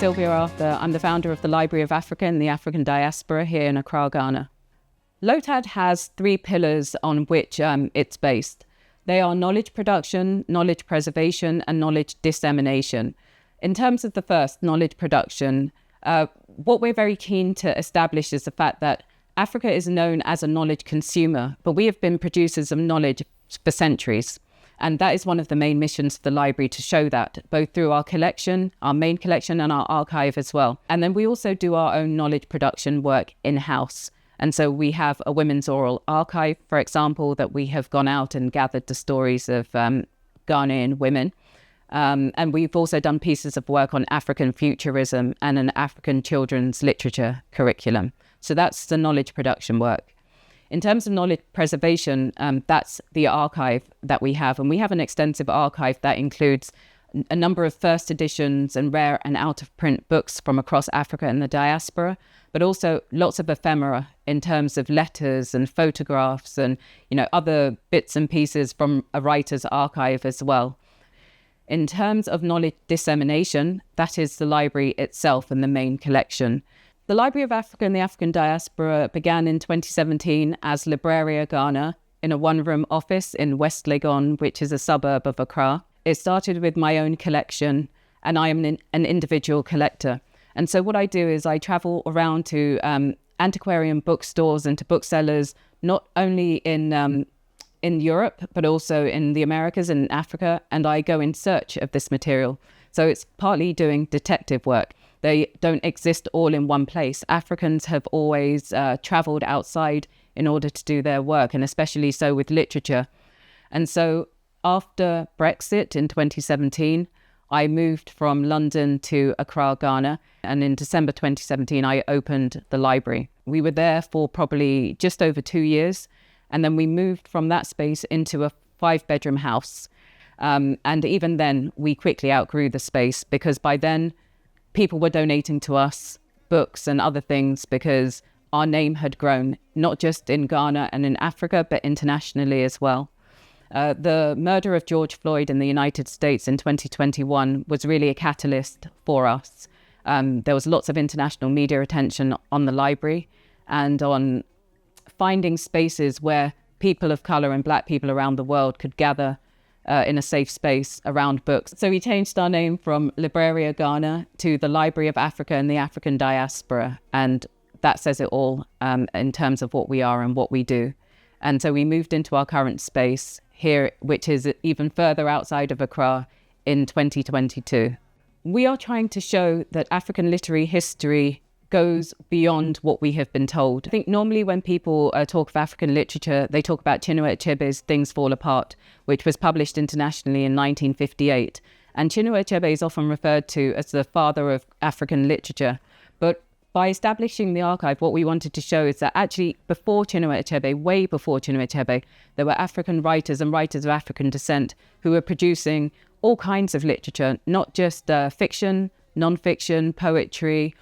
Sylvia Arthur. I'm the founder of the Library of Africa and the African Diaspora here in Accra, Ghana. LOATAD has 3 pillars on which it's based. They are knowledge production, knowledge preservation, and knowledge dissemination. In terms of the first, knowledge production, what we're very keen to establish is the fact that Africa is known as a knowledge consumer, but we have been producers of knowledge for centuries. And that is one of the main missions of the library, to show that, both through our collection, our main collection, and our archive as well. And then we also do our own knowledge production work in-house. And so we have a women's oral archive, for example, that we have gone out and gathered the stories of Ghanaian women. And we've also done pieces of work on African futurism and an African children's literature curriculum. So that's the knowledge production work. In terms of knowledge preservation, that's the archive that we have. And we have an extensive archive that includes a number of first editions and rare and out-of-print books from across Africa and the diaspora, but also lots of ephemera in terms of letters and photographs and, other bits and pieces from a writer's archive as well. In terms of knowledge dissemination, that is the library itself and the main collection. The Library of Africa and the African Diaspora began in 2017 as Libraria Ghana in a one-room office in West Legon, which is a suburb of Accra. It started with my own collection, and I am an individual collector. And so what I do is I travel around to antiquarian bookstores and to booksellers, not only in Europe, but also in the Americas and Africa, and I go in search of this material. So it's partly doing detective work. They don't exist all in one place. Africans have always traveled outside in order to do their work, and especially so with literature. And so after Brexit in 2017, I moved from London to Accra, Ghana. And in December 2017, I opened the library. We were there for probably just over 2 years. And then we moved from that space into a 5-bedroom house. And even then, we quickly outgrew the space, because by then, people were donating to us books and other things because our name had grown, not just in Ghana and in Africa, but internationally as well. The murder of George Floyd in the United States in 2021 was really a catalyst for us. There was lots of international media attention on the library and on finding spaces where people of colour and Black people around the world could gather in a safe space around books. So we changed our name from Libraria Ghana to the Library of Africa and the African Diaspora. And that says it all in terms of what we are and what we do. And so we moved into our current space here, which is even further outside of Accra, in 2022. We are trying to show that African literary history goes beyond what we have been told. I think normally when people talk of African literature, they talk about Chinua Achebe's Things Fall Apart, which was published internationally in 1958. And Chinua Achebe is often referred to as the father of African literature. But by establishing the archive, what we wanted to show is that actually before Chinua Achebe, way before Chinua Achebe, there were African writers and writers of African descent who were producing all kinds of literature, not just fiction, non-fiction, poetry,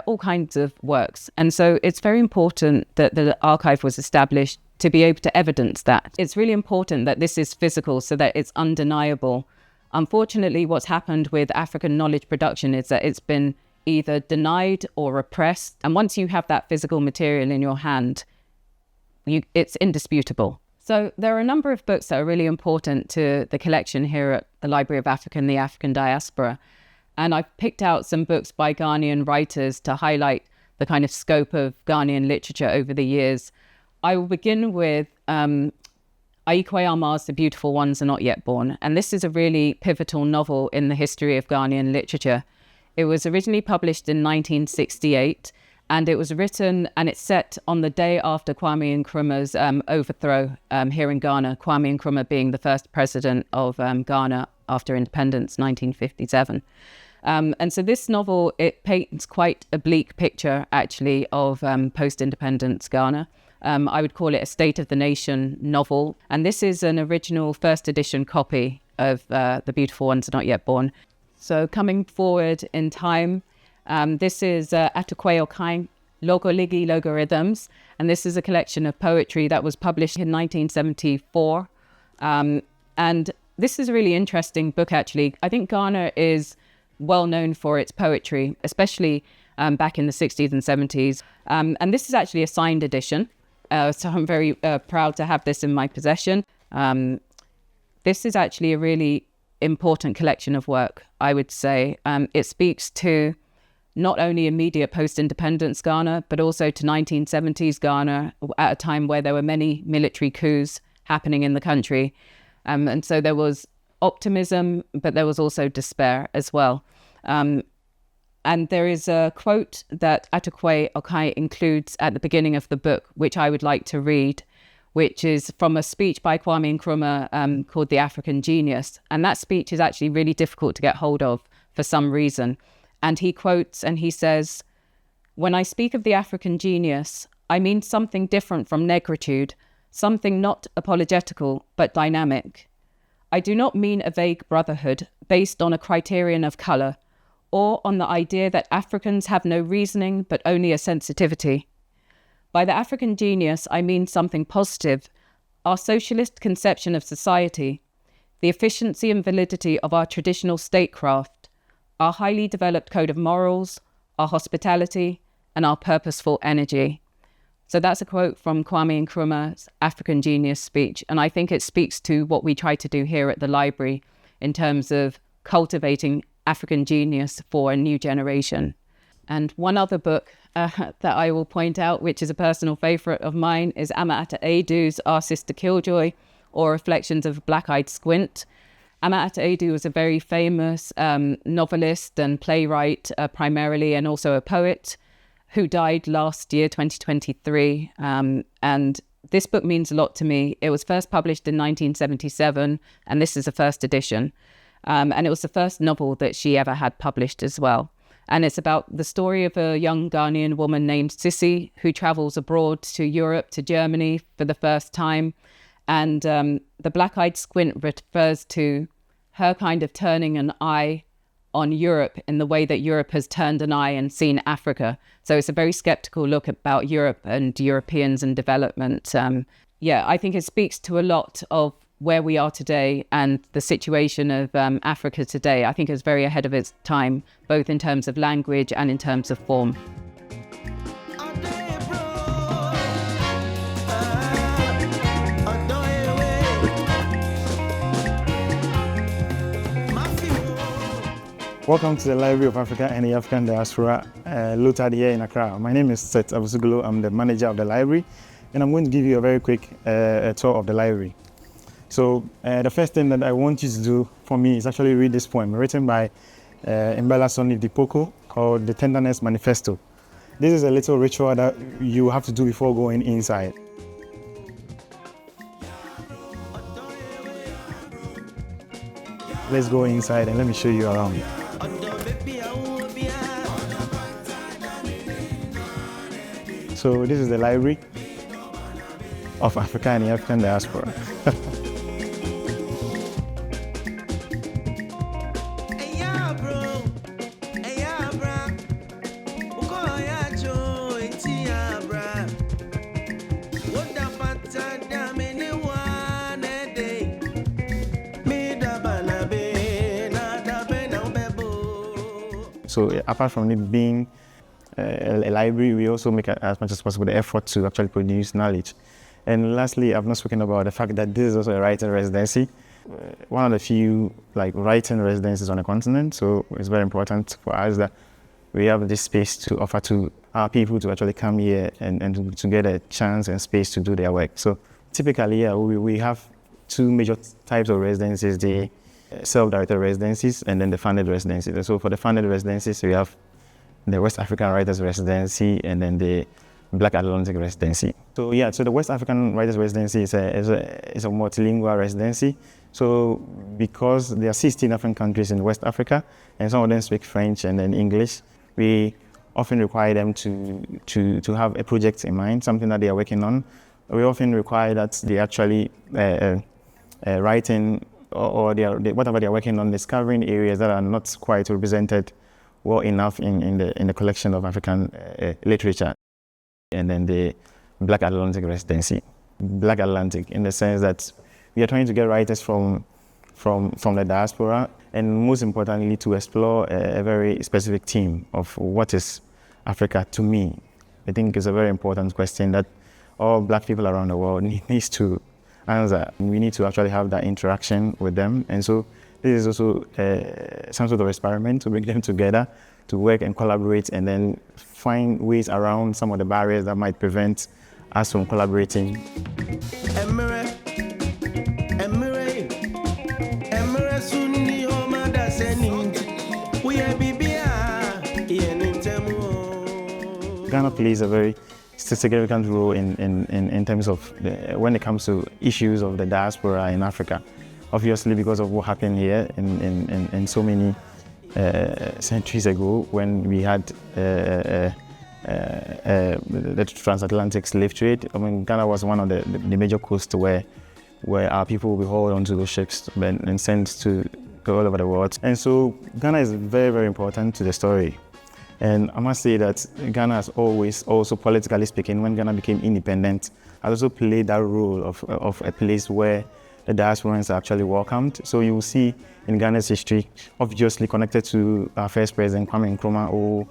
all kinds of works. And so it's very important that the archive was established to be able to evidence that. It's really important that this is physical so that it's undeniable. Unfortunately, what's happened with African knowledge production is that it's been either denied or repressed. And once you have that physical material in your hand, it's indisputable. So there are a number of books that are really important to the collection here at the Library of Africa and the African Diaspora. And I've picked out some books by Ghanaian writers to highlight the kind of scope of Ghanaian literature over the years. I will begin with Aikwe Armah's The Beautiful Ones Are Not Yet Born. And this is a really pivotal novel in the history of Ghanaian literature. It was originally published in 1968, and it was written and it's set on the day after Kwame Nkrumah's overthrow here in Ghana, Kwame Nkrumah being the first president of Ghana after independence, 1957. And so this novel, it paints quite a bleak picture, actually, of post-independence Ghana. I would call it a State of the Nation novel. And this is an original first edition copy of The Beautiful Ones Are Not Yet Born. So coming forward in time, this is Atukwe Okain, Logoligi Logarithms. And this is a collection of poetry that was published in 1974. And this is a really interesting book, actually. I think Ghana is well known for its poetry, especially back in the 60s and 70s. And this is actually a signed edition, so I'm very proud to have this in my possession. This is actually a really important collection of work, I would say. It speaks to not only immediate post-independence Ghana, but also to 1970s Ghana at a time where there were many military coups happening in the country. And so there was optimism, but there was also despair as well. And there is a quote that Atukwe Okai includes at the beginning of the book, which I would like to read, which is from a speech by Kwame Nkrumah called The African Genius. And that speech is actually really difficult to get hold of for some reason. And he quotes and he says, "When I speak of the African genius, I mean something different from negritude, something not apologetical, but dynamic. I do not mean a vague brotherhood based on a criterion of color, or on the idea that Africans have no reasoning, but only a sensitivity. By the African genius, I mean something positive, our socialist conception of society, the efficiency and validity of our traditional statecraft, our highly developed code of morals, our hospitality, and our purposeful energy." So that's a quote from Kwame Nkrumah's African Genius speech. And I think it speaks to what we try to do here at the library in terms of cultivating African genius for a new generation. And one other book that I will point out, which is a personal favorite of mine, is Ama-Ata Adu's Our Sister Killjoy, or Reflections of a Black-Eyed Squint. Ama-Ata Adu was a very famous novelist and playwright primarily, and also a poet who died last year, 2023. And this book means a lot to me. It was first published in 1977, and this is the first edition. And it was the first novel that she ever had published as well. And it's about the story of a young Ghanaian woman named Sissy, who travels abroad to Europe, to Germany for the first time. And the black-eyed squint refers to her kind of turning an eye on Europe in the way that Europe has turned an eye and seen Africa. So it's a very skeptical look about Europe and Europeans and development. I think it speaks to a lot of where we are today and the situation of Africa today. I think it's very ahead of its time, both in terms of language and in terms of form. Welcome to the Library of Africa and the African Diaspora, LOATAD here in Accra. My name is Seth Avusuglo. I'm the manager of the library, and I'm going to give you a very quick tour of the library. So the first thing that I want you to do for me is actually read this poem written by Mbala Sonny Dipoko called The Tenderness Manifesto. This is a little ritual that you have to do before going inside. Let's go inside and let me show you around. So this is the Library of Africa and the African Diaspora. So apart from it being a library, we also make as much as possible the effort to actually produce knowledge. And lastly, I've not spoken about the fact that this is also a writing residency, one of the few writing residencies on the continent. So it's very important for us that we have this space to offer to our people to actually come here and to get a chance and space to do their work. So typically, we have two major types of residencies: the self-directed residencies and then the funded residencies. And so for the funded residencies, we have the West African Writers Residency and then the Black Atlantic Residency. So the West African Writers Residency is a multilingual residency. So because there are 16 different countries in West Africa and some of them speak French and then English, we often require them to have a project in mind, something that they are working on. We often require that they actually writing or whatever they are working on, discovering areas that are not quite represented well enough in the collection of African literature. And then the Black Atlantic Residency. Black Atlantic in the sense that we are trying to get writers from the diaspora and most importantly, to explore a very specific theme of what is Africa to me. I think it's a very important question that all Black people around the world needs to answer. We need to actually have that interaction with them. And so this is also some sort of experiment to bring them together, to work and collaborate, and then find ways around some of the barriers that might prevent us from collaborating. Ghana plays a very significant role in terms of when it comes to issues of the diaspora in Africa. Obviously, because of what happened here in so many centuries ago, when we had the transatlantic slave trade. I mean, Ghana was one of the major coasts where our people will be hauled onto the ships and sent to all over the world. And so Ghana is very, very important to the story. And I must say that Ghana has always, also politically speaking, when Ghana became independent, has also played that role of a place where the diasporans are actually welcomed. So you will see in Ghana's history, obviously connected to our first president, Kwame Nkrumah, who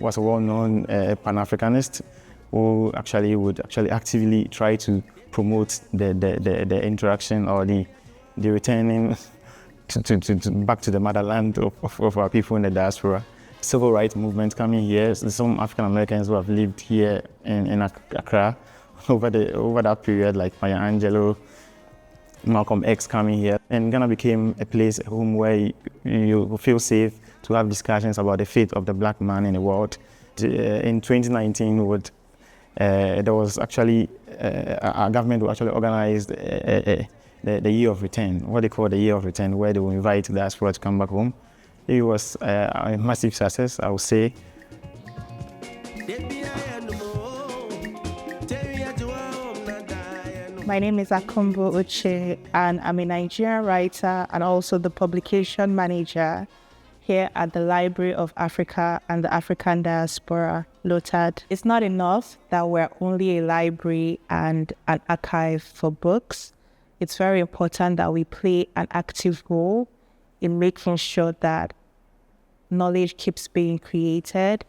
was a well-known Pan-Africanist, who would actively try to promote the interaction or the returning back to the motherland of our people in the diaspora. Civil rights movement coming here. Some African Americans who have lived here in Accra over that period, like Maya Angelou, Malcolm X coming here. And Ghana became a place at home where you feel safe to have discussions about the fate of the Black man in the world. In 2019, there was actually our government will actually organize the year of return, what they call the year of return, where they will invite the diaspora to come back home. It was a massive success, I would say. My name is Akumbo Uche, and I'm a Nigerian writer and also the publication manager here at the Library of Africa and the African Diaspora, LOATAD. It's not enough that we're only a library and an archive for books. It's very important that we play an active role in making sure that knowledge keeps being created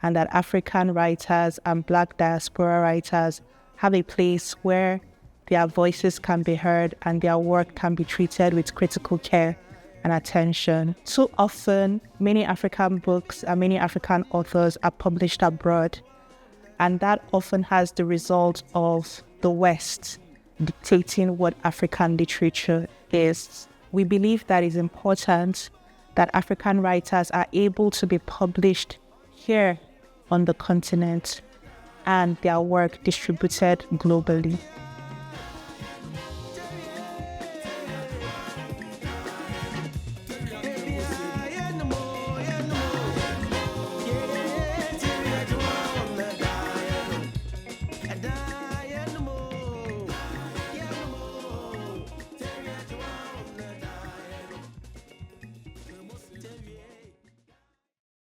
and that African writers and Black diaspora writers have a place where their voices can be heard and their work can be treated with critical care and attention. Too often, many African books and many African authors are published abroad, and that often has the result of the West dictating what African literature is. We believe that it's important that African writers are able to be published here on the continent and their work distributed globally.